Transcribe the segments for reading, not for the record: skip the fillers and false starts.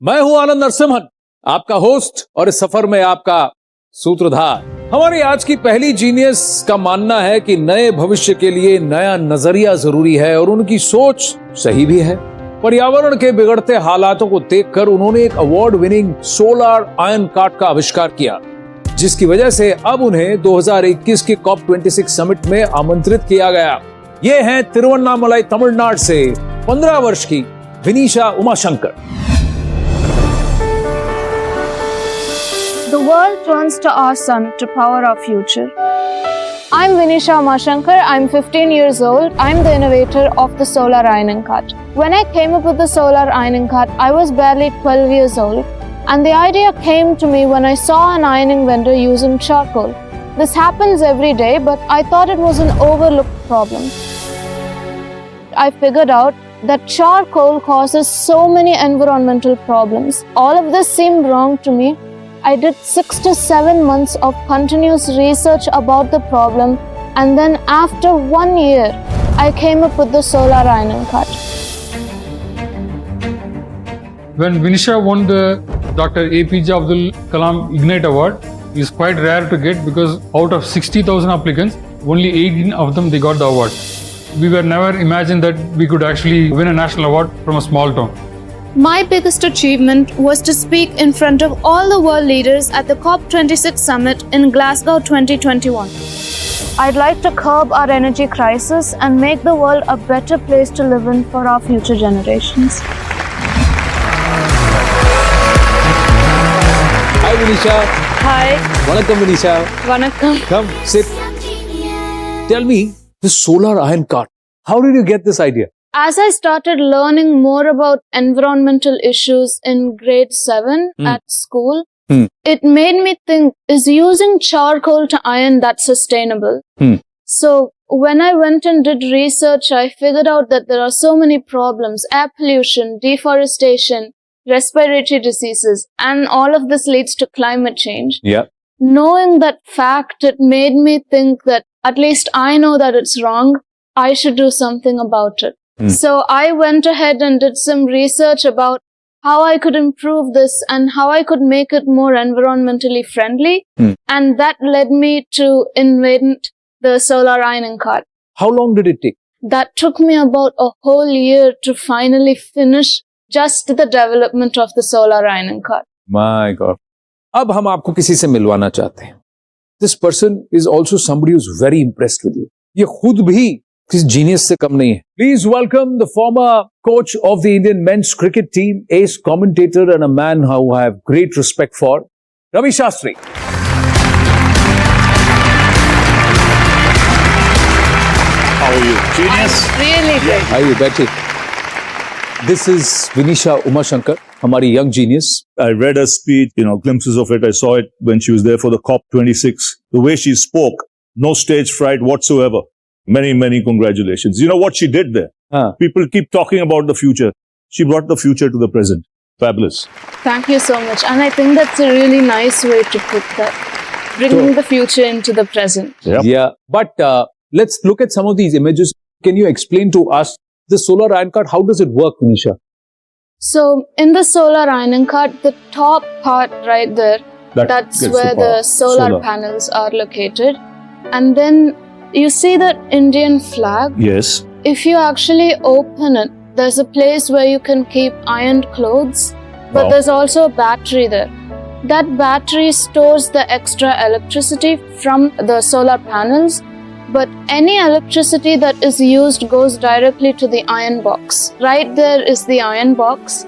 मैं हूं आनंद नरसिम्हन, आपका होस्ट और इस सफर में आपका सूत्रधार। हमारी आज की पहली जीनियस का मानना है कि नए भविष्य के लिए नया नजरिया जरूरी है और उनकी सोच सही भी है। पर्यावरण के बिगड़ते हालातों को देखकर उन्होंने एक award winning solar iron cart का आविष्कार किया, जिसकी वजह से अब उन्हें 2021 के COP26 समिट में आमंत्रित किया गया। ये हैं तिरुवन्नामलाई तमिलनाडु से 15 वर्ष की विनीशा Umashankar. The world turns to our sun to power our future. I'm Vinisha Umashankar. I'm 15 years old. I'm the innovator of the solar ironing cart. When I came up with the solar ironing cart, I was barely 12 years old. And the idea came to me when I saw an ironing vendor using charcoal. This happens every day, but I thought it was an overlooked problem. I figured out that charcoal causes so many environmental problems. All of this seemed wrong to me. I did 6 to 7 months of continuous research about the problem, and then after 1 year, I came up with the solar ironing cart. When Vinisha won the Dr. APJ Abdul Kalam Ignite Award, it's quite rare to get because out of 60,000 applicants, only 18 of them they got the award. We were never imagined that we could actually win a national award from a small town. My biggest achievement was to speak in front of all the world leaders at the COP26 summit in Glasgow 2021. I'd like to curb our energy crisis and make the world a better place to live in for our future generations. Hi Vinisha. Hi. Vanakkam Vinisha. Vanakkam. Come sit. Tell me, this solar iron cart, how did you get this idea? As I started learning more about environmental issues in grade 7 at school, it made me think, is using charcoal to iron that sustainable? So when I went and did research, I figured out that there are so many problems: air pollution, deforestation, respiratory diseases, and all of this leads to climate change. Yeah. Knowing that fact, it made me think that at least I know that it's wrong. I should do something about it. So I went ahead and did some research about how I could improve this and how I could make it more environmentally friendly. And that led me to invent the solar ironing cart. How long did it take? That took me about a whole year to finally finish just the development of the solar ironing cart. My God. अब हम आपको किसी से मिलवाना चाहते हैं. This person is also somebody who's very impressed with you. ये खुद भी किस जीनियस से कम नहीं है. Please welcome the former coach of the Indian men's cricket team, ace commentator and a man who I have great respect for, Ravi Shastri. How are you? Genius? Really good. आइए बैठिए. This is Vinisha Umashankar, हमारी young genius. I read her speech, glimpses of it. I saw it when she was there for the COP26. The way she spoke, no stage fright whatsoever. Many, many congratulations. You know what she did there? People keep talking about the future. She brought the future to the present. Fabulous. Thank you so much. And I think that's a really nice way to put that. Bringing the future into the present. Yeah. But let's look at some of these images. Can you explain to us the solar iron cart? How does it work, Vinisha? So in the solar ironing cart, the top part right there, that's gets where the the solar panels are located. And then you see that Indian flag? Yes. If you actually open it, there's a place where you can keep ironed clothes, but Wow. there's also a battery there. That battery stores the extra electricity from the solar panels, but any electricity that is used goes directly to the iron box. Right there is the iron box.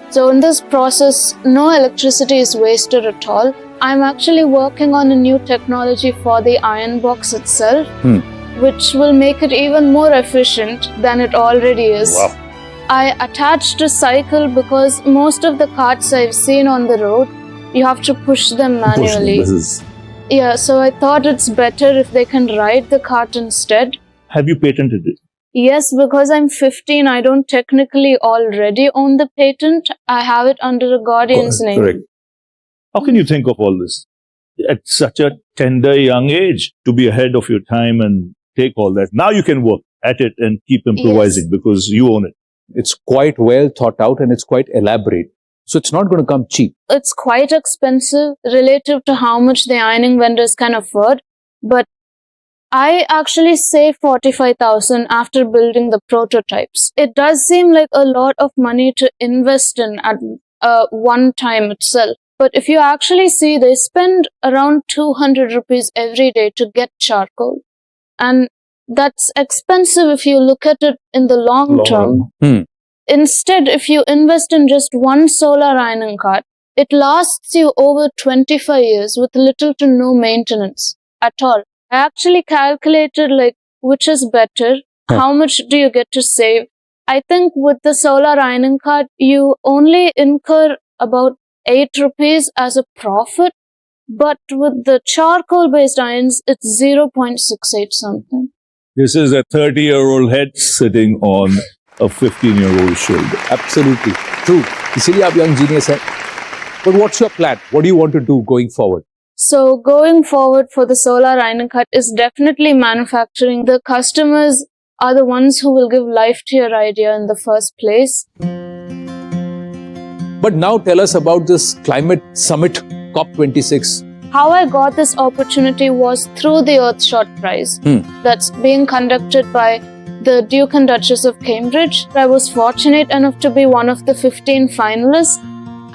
So in this process, no electricity is wasted at all. I'm actually working on a new technology for the iron box itself, which will make it even more efficient than it already is. Wow. I attached a cycle because most of the carts I've seen on the road, you have to push them manually. Yeah, so I thought it's better if they can ride the cart instead. Have you patented it? Yes, because I'm 15, I don't technically already own the patent. I have it under a guardian's name. Correct. How can you think of all this at such a tender young age, to be ahead of your time and take all that? Now you can work at it and keep improvising because you own it. It's quite well thought out and it's quite elaborate. So it's not going to come cheap. It's quite expensive relative to how much the ironing vendors can afford. But I actually saved 45,000 after building the prototypes. It does seem like a lot of money to invest in at one time itself. But if you actually see, they spend around 200 rupees every day to get charcoal. And that's expensive if you look at it in the long term. Instead, if you invest in just one solar ironing cart, it lasts you over 25 years with little to no maintenance at all. I actually calculated like which is better, how much do you get to save. I think with the solar ironing cart, you only incur about 8 rupees as a profit, but with the charcoal based irons, it's 0.68 something. This is a 30-year-old head sitting on a 15-year-old shoulder. Absolutely true. इसीलिए आप young genius हैं. But what's your plan? What do you want to do going forward? So going forward for the solar ironing cart is definitely manufacturing. The customers are the ones who will give life to your idea in the first place. But now tell us about this climate summit COP26. How I got this opportunity was through the Earthshot Prize that's being conducted by the Duke and Duchess of Cambridge. I was fortunate enough to be one of the 15 finalists,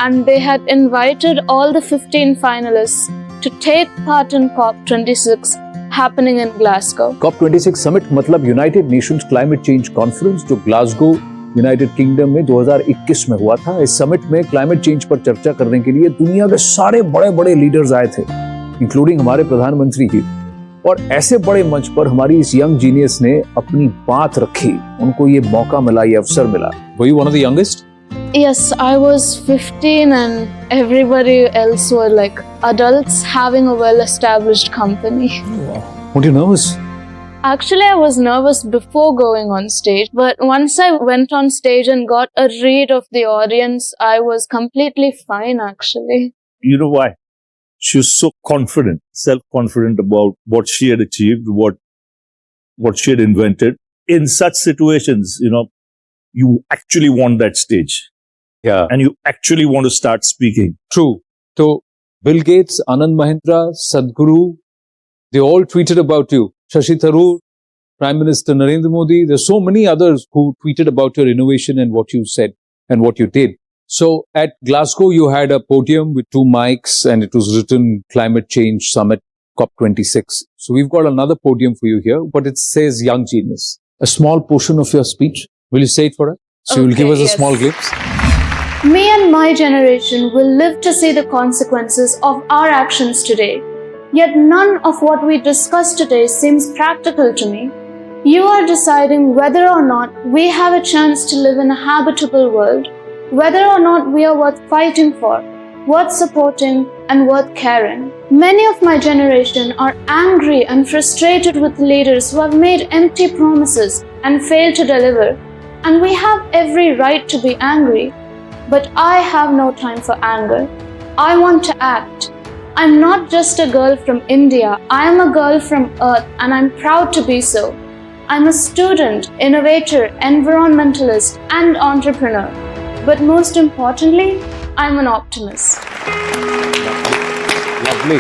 and they had invited all the 15 finalists to take part in COP26 happening in Glasgow. COP26 summit मतलब United Nations Climate Change Conference जो Glasgow United kingdom में 2021 में हुआ था. इस summit में climate change पर चर्चा करने के लिए दुनिया के सारे बड़े-बड़े लीडर्स आए थे, इंक्लूडिंग हमारे प्रधानमंत्री जी. और ऐसे बड़े मंच पर हमारी इस यंग जीनियस ने अपनी बात रखी. उनको ये मौका मिला, ये अवसर मिला. Were you one of the youngest? Yes, I was 15 and everybody else were like adults having a well-established company. Weren't you nervous? Actually, I was nervous before going on stage, but once I went on stage and got a read of the audience, I was completely fine actually. You know why? She was so confident, self-confident about what she had achieved, what she had invented. In such situations, you actually want that stage. Yeah. And you actually want to start speaking. True. So, Bill Gates, Anand Mahindra, Sadhguru, they all tweeted about you. Shashi Tharoor, Prime Minister Narendra Modi, there's so many others who tweeted about your innovation and what you said and what you did. So at Glasgow, you had a podium with 2 mics and it was written Climate Change Summit COP26. So we've got another podium for you here, but it says Young Genius. A small portion of your speech. Will you say it for us? So you'll give us a small glimpse. Me and my generation will live to see the consequences of our actions today. Yet none of what we discuss today seems practical to me. You are deciding whether or not we have a chance to live in a habitable world, whether or not we are worth fighting for, worth supporting, and worth caring. Many of my generation are angry and frustrated with leaders who have made empty promises and failed to deliver. And we have every right to be angry. But I have no time for anger. I want to act. I'm not just a girl from India. I am a girl from Earth, and I'm proud to be so. I'm a student, innovator, environmentalist, and entrepreneur. But most importantly, I'm an optimist. Lovely.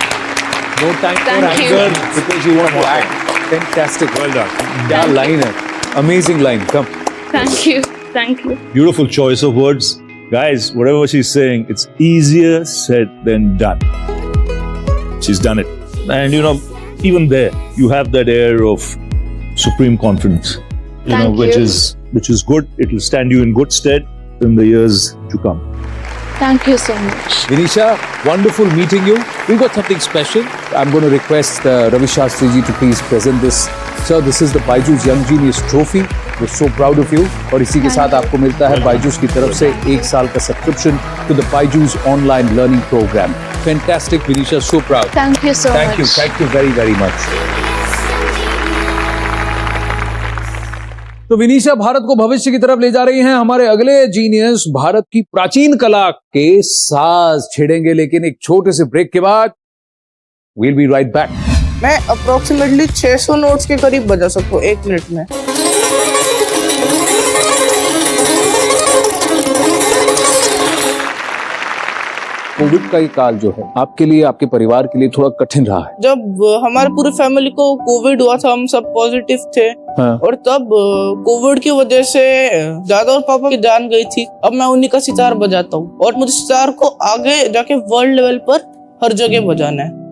No time for anger because you want to act. Fantastic. Well done. Kya line hai? Amazing line. Come. Thank you. Thank you. Beautiful choice of words. Guys, whatever she's saying, it's easier said than done. She's done it. And even there, you have that air of supreme confidence. Which is good. It will stand you in good stead in the years to come. Thank you so much. Vinisha, wonderful meeting you. We've got something special. I'm going to request Ravi Shastri ji to please present this. Sir, this is the Byjus Young Genius Trophy. We're so proud of you. और इसी के साथ आपको मिलता है Byjus की तरफ से 1 साल का subscription to the Byjus online learning program. Fantastic, Vinisha. So proud. Thank you so much. Thank you very, very much. तो विनीशा भारत को भविष्य की तरफ ले जा रही हैं. हमारे अगले जीनियस भारत की प्राचीन कला के साज छेड़ेंगे, लेकिन एक छोटे से ब्रेक के बाद we'll be right back. मैं अप्रोक्सीमेटली 600 नोट्स के करीब बजा सकता हूँ 1 मिनट में. कोविड का ये काल जो है आपके लिए, आपके परिवार के लिए थोड़ा कठिन रहा है। जब हमारे पूरी फैमिली को कोविड हुआ था, हम सब पॉजिटिव थे। हाँ। और तब कोविड की वजह से दादा और पापा की जान गई थी। अब मैं उन्हीं का सितार बजाता हूँ और मुझे सितार को आगे जाके वर्ल्ड लेवल पर हर जगह बजाना है।